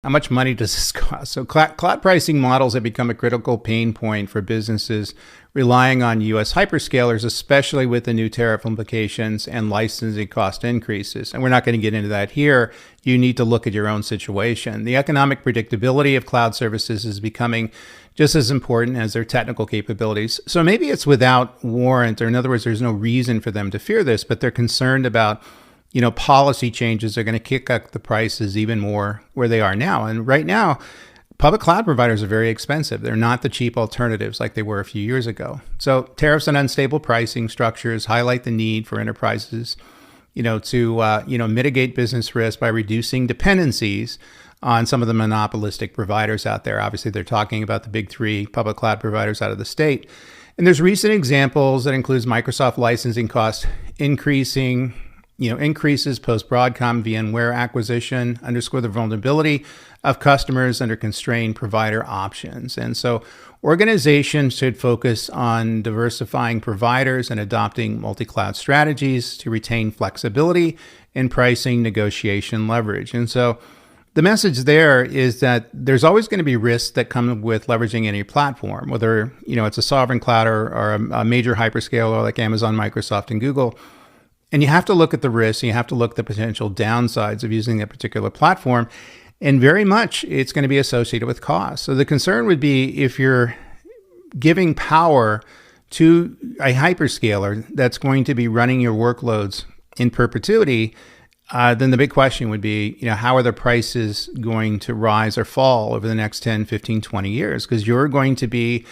How much money does this cost? So cloud pricing models have become a critical pain point for businesses relying on U.S. hyperscalers, especially with the new tariff implications and licensing cost increases. And we're not going to get into that here. You need to look at your own situation. The economic predictability of cloud services is becoming just as important as their technical capabilities. So maybe it's without warrant, or in other words, there's no reason for them to fear this, but they're concerned about policy changes are going to kick up the prices even more where they are now. And right now, public cloud providers are very expensive. They're not the cheap alternatives like they were a few years ago. So tariffs and unstable pricing structures highlight the need for enterprises, to mitigate business risk by reducing dependencies on some of the monopolistic providers out there. Obviously, they're talking about the big three public cloud providers out of the state. And there's recent examples that includes Microsoft licensing costs increases post-Broadcom VMware acquisition underscore the vulnerability of customers under constrained provider options. And so organizations should focus on diversifying providers and adopting multi-cloud strategies to retain flexibility in pricing negotiation leverage. And so the message there is that there's always going to be risks that come with leveraging any platform, whether it's a sovereign cloud or a major hyperscaler like Amazon, Microsoft, and Google. And you have to look at the risks, you have to look at the potential downsides of using a particular platform. And very much it's going to be associated with cost. So the concern would be if you're giving power to a hyperscaler that's going to be running your workloads in perpetuity, then the big question would be, how are the prices going to rise or fall over the next 10, 15, 20 years? Because you're going to be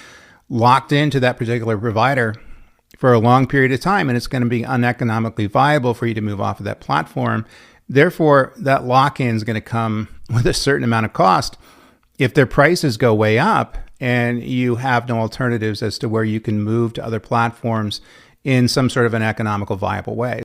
locked into that particular provider for a long period of time, and it's going to be uneconomically viable for you to move off of that platform. Therefore, that lock-in is going to come with a certain amount of cost. If their prices go way up and you have no alternatives as to where you can move to other platforms in some sort of an economical viable way.